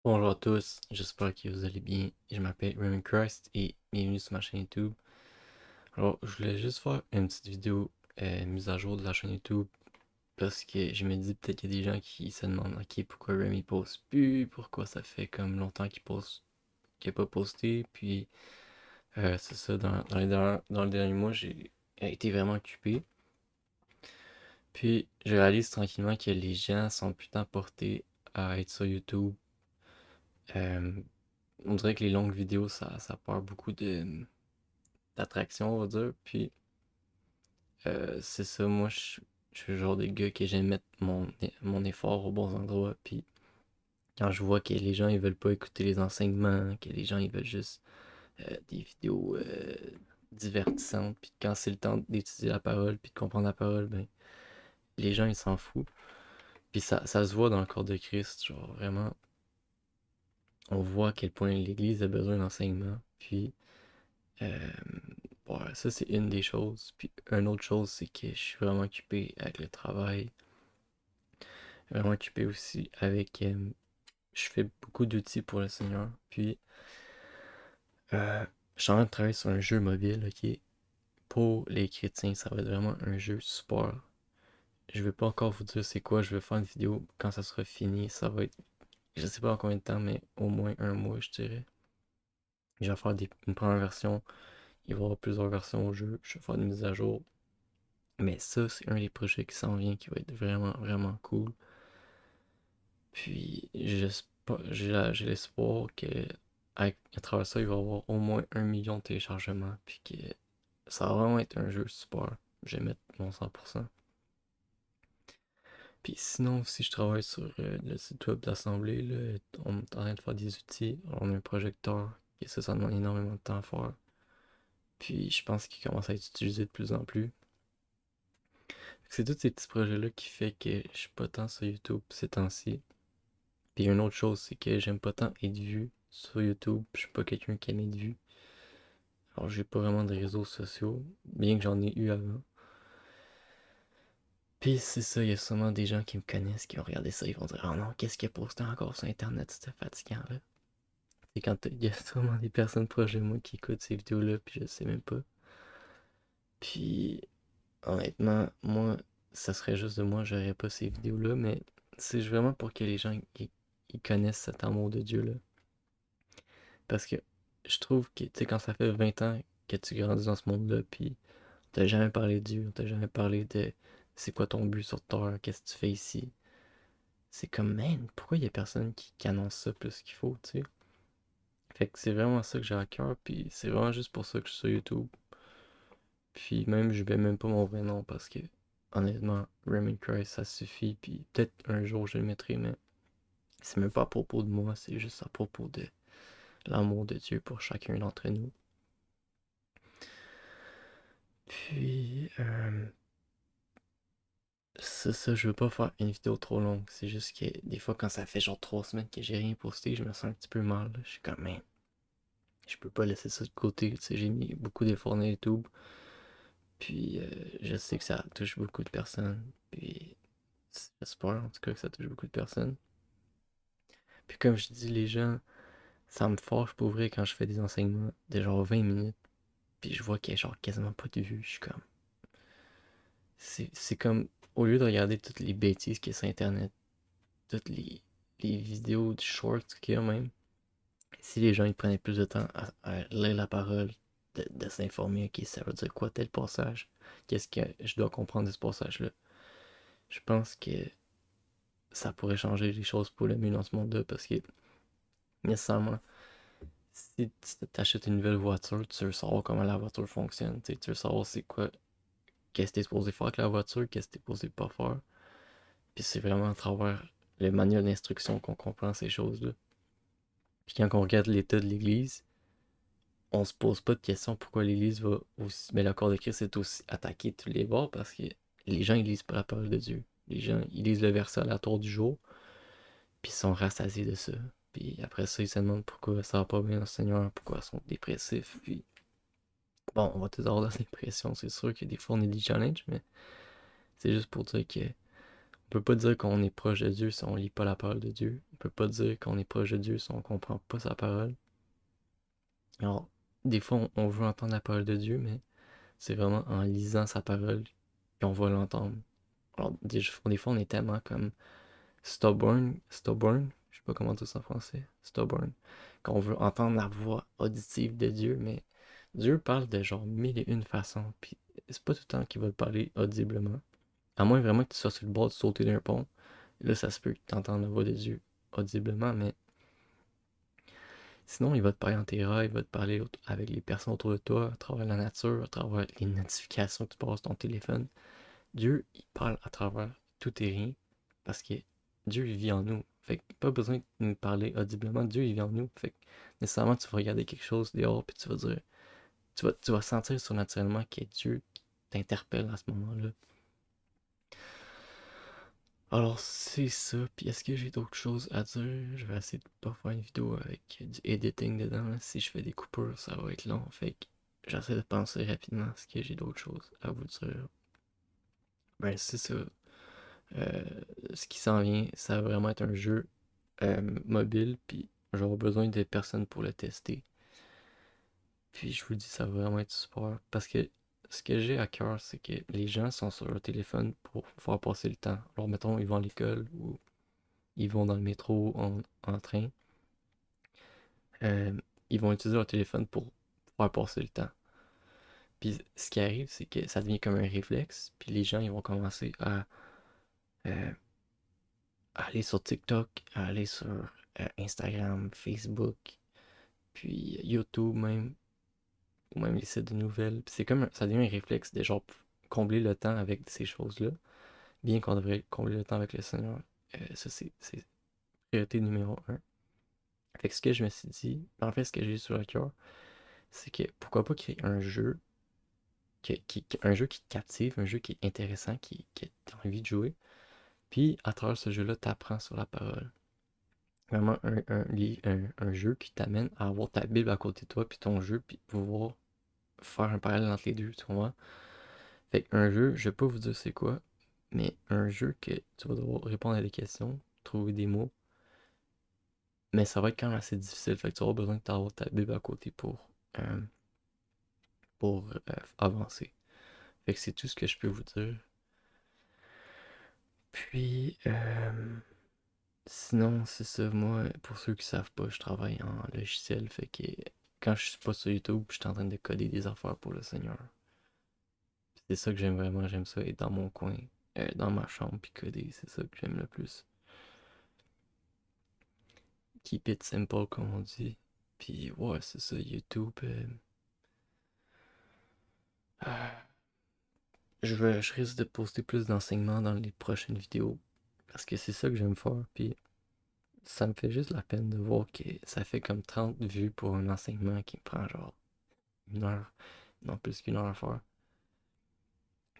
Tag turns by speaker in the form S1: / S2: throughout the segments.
S1: Bonjour à tous, j'espère que vous allez bien. Je m'appelle Raymond Christ et bienvenue sur ma chaîne YouTube. Alors, je voulais juste faire une petite vidéo mise à jour de la chaîne YouTube parce que je me dis peut-être qu'il y a des gens qui se demandent ok, pourquoi Remy poste plus, pourquoi ça fait comme longtemps qu'il n'a pas posté. Puis, c'est ça, dans les derniers mois, j'ai été vraiment occupé. Puis, je réalise tranquillement que les gens sont putain portés à être sur YouTube. Euh, on dirait que les longues vidéos, ça perd beaucoup d'attraction, on va dire. Puis, c'est ça, moi, je suis le genre de gars que j'aime mettre mon effort aux bons endroits. Puis, quand je vois que les gens, ils veulent pas écouter les enseignements, que les gens, ils veulent juste des vidéos divertissantes, puis quand c'est le temps d'étudier la parole, puis de comprendre la parole, ben, les gens, ils s'en foutent. Puis, ça se voit dans le corps de Christ, genre, vraiment, on voit à quel point l'Église a besoin d'enseignement. Puis, Euh, ouais, ça c'est une des choses. Puis une autre chose, c'est que je suis vraiment occupé avec le travail. Vraiment occupé aussi avec... je fais beaucoup d'outils pour le Seigneur. Puis, je suis en train de travailler sur un jeu mobile, ok? Pour les chrétiens, ça va être vraiment un jeu support. Je vais pas encore vous dire c'est quoi. Je vais faire une vidéo quand ça sera fini. Ça va être, je sais pas en combien de temps, mais au moins un mois, je dirais. Je vais faire une première version. Il va y avoir plusieurs versions au jeu. Je vais faire une mise à jour. Mais ça, c'est un des projets qui s'en vient qui va être vraiment, vraiment cool. Puis, j'ai l'espoir que à travers ça, il va y avoir au moins 1 million de téléchargements. Puis que ça va vraiment être un jeu super. Je vais mettre mon 100%. Puis sinon, aussi, je travaille sur le site web de l'Assemblée. Là. On est en train de faire des outils. On a un projecteur. Et ça demande énormément de temps à faire. Puis je pense qu'il commence à être utilisé de plus en plus. C'est tous ces petits projets-là qui fait que je suis pas tant sur YouTube ces temps-ci. Puis une autre chose, c'est que j'aime pas tant être vu sur YouTube. Je suis pas quelqu'un qui aime être vu. Alors j'ai pas vraiment de réseaux sociaux, bien que j'en ai eu avant. Puis c'est ça, il y a sûrement des gens qui me connaissent, qui vont regarder ça, ils vont dire oh non, qu'est-ce qu'il a posté encore sur Internet, c'était fatigant là. C'est quand il y a sûrement des personnes proches de moi qui écoutent ces vidéos-là, puis je sais même pas. Puis honnêtement, moi, ça serait juste de moi, j'aurais pas ces vidéos-là, mais c'est vraiment pour que les gens ils connaissent cet amour de Dieu là. Parce que je trouve que, tu sais, quand ça fait 20 ans que tu grandis dans ce monde-là, puis on t'a jamais parlé de Dieu, on t'a jamais parlé de c'est quoi ton but sur Terre, qu'est-ce que tu fais ici. C'est comme, man, pourquoi il y a personne qui annonce ça plus qu'il faut, tu sais. Fait que c'est vraiment ça que j'ai à cœur, puis c'est vraiment juste pour ça que je suis sur YouTube. Puis même, je vais même pas mon vrai nom parce que, honnêtement, Raymond Christ, ça suffit, puis peut-être un jour je le mettrai, mais c'est même pas à propos de moi, c'est juste à propos de l'amour de Dieu pour chacun d'entre nous. Puis, c'est ça, je veux pas faire une vidéo trop longue. C'est juste que des fois, quand ça fait genre 3 semaines que j'ai rien posté, je me sens un petit peu mal. Je suis comme, man, je peux pas laisser ça de côté. Tu sais, j'ai mis beaucoup d'efforts dans YouTube. Puis, je sais que ça touche beaucoup de personnes. Puis, j'espère en tout cas que ça touche beaucoup de personnes. Puis, comme je dis, les gens, ça me forge pour vrai quand je fais des enseignements de genre 20 minutes. Puis, je vois qu'il y a genre quasiment pas de vues. Je suis comme, c'est comme, au lieu de regarder toutes les bêtises qu'il y a sur Internet, toutes les vidéos de shorts qu'il y a même, si les gens ils prenaient plus de temps à lire la parole, de s'informer, ok, ça veut dire quoi tel passage, qu'est-ce que je dois comprendre de ce passage-là, je pense que ça pourrait changer les choses pour le mieux dans ce monde-là parce que, nécessairement, si tu t'achètes une nouvelle voiture, tu veux savoir comment la voiture fonctionne, tu veux savoir c'est quoi, qu'est-ce que tu es supposé faire avec la voiture, qu'est-ce que tu es supposé pas faire. Puis c'est vraiment à travers le manuel d'instruction qu'on comprend ces choses-là. Puis quand on regarde l'état de l'Église, on se pose pas de questions pourquoi l'Église va aussi. Mais le corps de Christ est aussi attaqué de tous les bords parce que les gens ils lisent pas la parole de Dieu. Les gens ils lisent le verset aléatoire du jour, puis ils sont rassasiés de ça. Puis après ça, ils se demandent pourquoi ça va pas bien dans le Seigneur, pourquoi ils sont dépressifs. Puis bon, on va tous avoir de la dépression, c'est sûr que des fois on est des challenges, mais c'est juste pour dire que peut pas dire qu'on est proche de Dieu si on lit pas la parole de Dieu. On peut pas dire qu'on est proche de Dieu si on comprend pas sa parole. Alors, des fois, on veut entendre la parole de Dieu, mais c'est vraiment en lisant sa parole qu'on va l'entendre. Alors, des fois, on est tellement comme stubborn, je sais pas comment dire ça en français, stubborn, qu'on veut entendre la voix auditive de Dieu, mais Dieu parle de genre mille et une façons, puis c'est pas tout le temps qu'il va te parler audiblement. À moins vraiment que tu sois sur le bord de sauter d'un pont, là ça se peut que tu entends la voix de Dieu audiblement, mais sinon il va te parler en tes rêves, il va te parler avec les personnes autour de toi, à travers la nature, à travers les notifications que tu passes sur ton téléphone. Dieu, il parle à travers tout et rien parce que Dieu, il vit en nous. Fait que pas besoin de nous parler audiblement. Dieu, il vit en nous. Fait que nécessairement, tu vas regarder quelque chose dehors puis tu vas dire, tu vas sentir surnaturellement que Dieu t'interpelle à ce moment-là. Alors, c'est ça. Puis est-ce que j'ai d'autres choses à dire? Je vais essayer de pas faire une vidéo avec du editing dedans. Là. Si je fais des coupures, ça va être long. Fait que j'essaie de penser rapidement. Est-ce que j'ai d'autres choses à vous dire? Ben, c'est ça. Euh, Ce qui s'en vient, ça va vraiment être un jeu mobile, puis j'aurai besoin de personnes pour le tester. Puis je vous dis, ça va vraiment être super. Parce que ce que j'ai à cœur, c'est que les gens sont sur leur téléphone pour faire passer le temps. Alors, mettons, ils vont à l'école ou ils vont dans le métro en train. Euh, Ils vont utiliser leur téléphone pour faire passer le temps. Puis ce qui arrive, c'est que ça devient comme un réflexe. Puis les gens, ils vont commencer euh, à aller sur TikTok, à aller sur Instagram, Facebook, puis YouTube même, ou même les sites de nouvelles. Puis c'est comme, ça devient un réflexe de genre combler le temps avec ces choses-là, bien qu'on devrait combler le temps avec le Seigneur. Ça, c'est priorité numéro un. Fait que ce que je me suis dit, en fait, ce que j'ai sur le cœur, c'est que pourquoi pas créer un jeu, un jeu qui te captive, un jeu qui est intéressant, qui as envie de jouer. Puis à travers ce jeu-là, tu apprends sur la parole. Vraiment un jeu qui t'amène à avoir ta Bible à côté de toi, puis ton jeu, puis pouvoir faire un parallèle entre les deux, tu comprends? Fait qu'un jeu, je vais pas vous dire c'est quoi, mais un jeu que tu vas devoir répondre à des questions, trouver des mots, mais ça va être quand même assez difficile, fait que tu auras besoin d'avoir ta Bible à côté euh, pour avancer. Fait que c'est tout ce que je peux vous dire. Puis, sinon, c'est ça, moi, pour ceux qui savent pas, je travaille en logiciel, fait que quand je suis pas sur YouTube, je suis en train de coder des affaires pour le Seigneur. C'est ça que j'aime vraiment, j'aime ça être dans mon coin, dans ma chambre, puis coder, c'est ça que j'aime le plus. Keep it simple, comme on dit. Puis ouais, c'est ça, YouTube. Ah, je risque de poster plus d'enseignements dans les prochaines vidéos, parce que c'est ça que j'aime faire, puis ça me fait juste la peine de voir que ça fait comme 30 vues pour un enseignement qui me prend genre une heure, non plus qu'une heure à faire.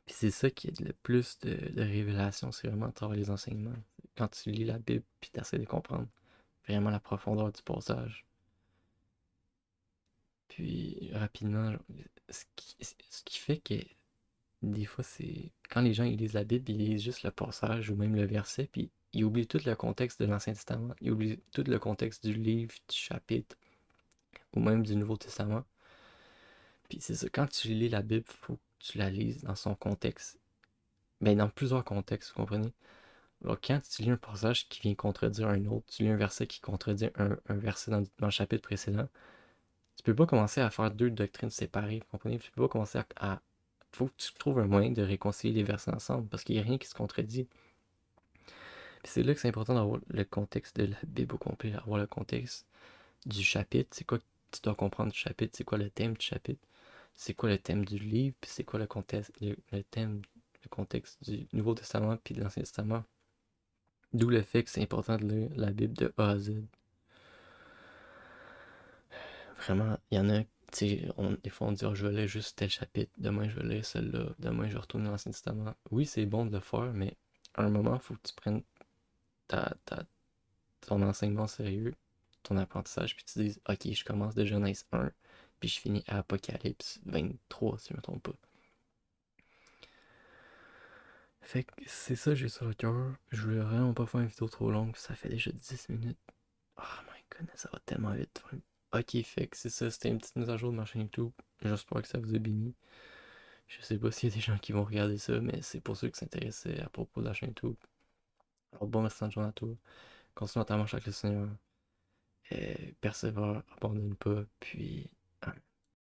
S1: Puis c'est ça qui est le plus de révélation, c'est vraiment à travers les enseignements. Quand tu lis la Bible, puis tu essaies de comprendre vraiment la profondeur du passage. Puis rapidement, ce qui fait que des fois, c'est quand les gens ils lisent la Bible, ils lisent juste le passage ou même le verset, puis ils oublient tout le contexte de l'Ancien Testament, ils oublient tout le contexte du livre, du chapitre ou même du Nouveau Testament. Puis c'est ça, quand tu lis la Bible, faut que tu la lises dans son contexte. Ben, dans plusieurs contextes, vous comprenez? Alors, quand tu lis un passage qui vient contredire un autre, tu lis un verset qui contredit un verset dans le chapitre précédent, tu peux pas commencer à faire deux doctrines séparées, vous comprenez? Tu peux pas commencer faut que tu trouves un moyen de réconcilier les versets ensemble, parce qu'il n'y a rien qui se contredit. Puis c'est là que c'est important d'avoir le contexte de la Bible au complet, avoir le contexte du chapitre, c'est quoi que tu dois comprendre du chapitre, c'est quoi le thème du chapitre, c'est quoi le thème du livre, puis c'est quoi le thème, le contexte du Nouveau Testament puis de l'Ancien Testament. D'où le fait que c'est important de lire la Bible de A à Z. Vraiment, il y en a, tu sais, des fois on dit, oh, je vais lire juste tel chapitre, demain je vais lire celui-là, demain je vais retourner dans l'Ancien Testament. Oui, c'est bon de le faire, mais à un moment, il faut que tu prennes ton enseignement sérieux, ton apprentissage, puis tu dises, ok, je commence de Genèse 1, puis je finis à Apocalypse 23, si je me trompe pas. Fait que c'est ça, j'ai sur le cœur. Je voulais vraiment pas faire une vidéo trop longue, ça fait déjà 10 minutes. Oh my goodness, ça va tellement vite. Ok, fait que c'est ça, c'était une petite mise à jour de ma chaîne YouTube. J'espère que ça vous a béni. Je sais pas s'il y a des gens qui vont regarder ça, mais c'est pour ceux qui s'intéressaient à propos de la chaîne YouTube. Alors bon restant de journée à toi. Continue à ta marche avec le Seigneur. Persévère, abandonne pas, puis...